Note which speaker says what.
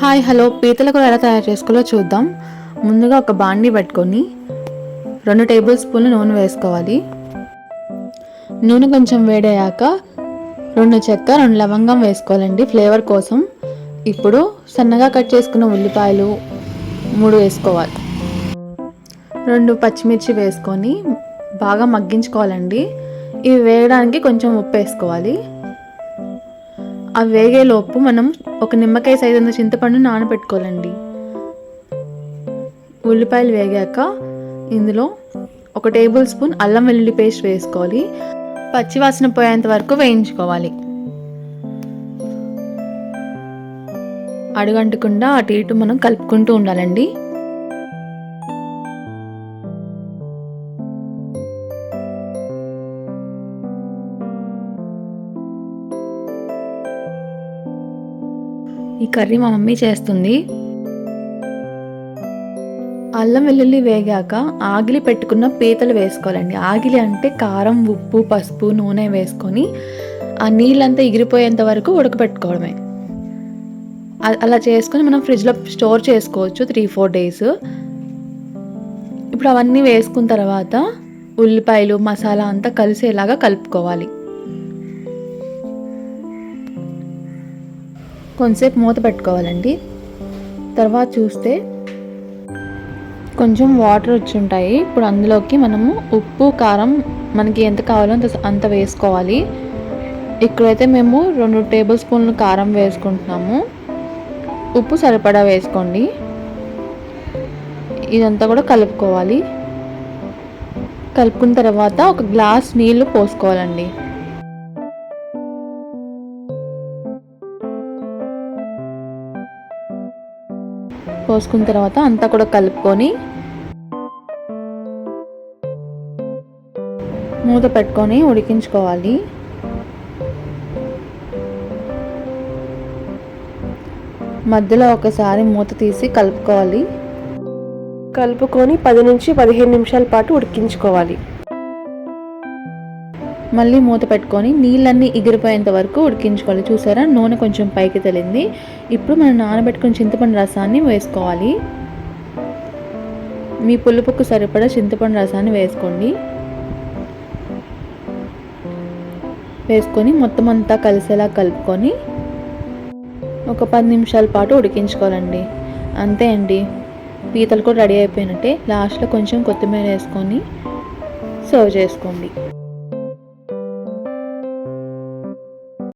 Speaker 1: Hi hello పీతల కూర ఎలా తయారు చేసుకోవాలో చూద్దాం. ముందుగా ఒక బాండీ పెట్టుకొని 2 టేబుల్ స్పూన్లు నూనె వేసుకోవాలి. నూనె కొంచెం వేడయ్యాక 2 చెక్క 2 లవంగం వేసుకోవాలండి ఫ్లేవర్ కోసం. ఇప్పుడు సన్నగా కట్ చేసుకున్న ఉల్లిపాయలు 3 వేసుకోవాలి. 2 పచ్చిమిర్చి వేసుకొని బాగా మగ్గించుకోవాలండి. ఇవి వేయడానికి కొంచెం ఉప్పు వేసుకోవాలి. అవి వేగేలోపు మనం ఒక నిమ్మకాయ సైజు అంత చింతపండు నానబెట్టుకోవాలండి. ఉల్లిపాయలు వేగాక ఇందులో 1 టేబుల్ స్పూన్ అల్లం వెల్లుల్లి పేస్ట్ వేసుకోవాలి. పచ్చివాసన పోయేంత వరకు వేయించుకోవాలి. అడుగంటకుండా అటు ఇటు మనం కలుపుకుంటూ ఉండాలండి. ఈ కర్రీ మా మమ్మీ చేస్తుంది. అల్లం వెల్లుల్లి వేగాక ఆగిలి పెట్టుకున్న పీతలు వేసుకోవాలండి. ఆగిలి అంటే కారం, ఉప్పు, పసుపు, నూనె వేసుకొని ఆ నీళ్ళంతా ఎగిరిపోయేంత వరకు ఉడకబెట్టుకోవడమే. అలా చేసుకొని మనం ఫ్రిడ్జ్లో స్టోర్ చేసుకోవచ్చు 3-4 డేస్. ఇప్పుడు అవన్నీ వేసుకున్న తర్వాత ఉల్లిపాయలు మసాలా అంతా కలిసేలాగా కలుపుకోవాలి. కొంచెంసేపు మూత పెట్టుకోవాలండి. తర్వాత చూస్తే కొంచెం వాటర్ వచ్చి ఉంటాయి. ఇప్పుడు అందులోకి మనము ఉప్పు, కారం మనకి ఎంత కావాలో అంత వేసుకోవాలి. ఇక్కడైతే మేము 2 టేబుల్ స్పూన్లు కారం వేసుకుంటున్నాము. ఉప్పు సరిపడా వేసుకోండి. ఇదంతా కూడా కలుపుకోవాలి. కలుపుకున్న తర్వాత ఒక గ్లాస్ నీళ్లు పోసుకోవాలండి. పోసుకున్న తర్వాత అంతా కూడా కలుపుకొని మూత పెట్టుకొని ఉడికించుకోవాలి. మధ్యలో ఒకసారి మూత తీసి కలుపుకొని
Speaker 2: 10 నుంచి 15 నిమిషాల పాటు ఉడికించుకోవాలి.
Speaker 1: మళ్ళీ మూత పెట్టుకొని నీళ్ళన్నీ ఎగిరిపోయేంత వరకు ఉడికించుకోవాలి. చూసారా, నూనె కొంచెం పైకి తేలింది. ఇప్పుడు మనం నానబెట్టుకుని చింతపండు రసాన్ని వేసుకోవాలి. మీ పులుపుకు సరిపడా చింతపండు రసాన్ని వేసుకోండి. వేసుకొని మొత్తం అంతా కలిసేలా కలుపుకొని ఒక 10 నిమిషాల పాటు ఉడికించుకోవాలండి. అంతే అండి, పీతలు కూడా రెడీ అయిపోయినట్టే. లాస్ట్లో కొంచెం కొత్తిమీర వేసుకొని సర్వ్ చేసుకోండి.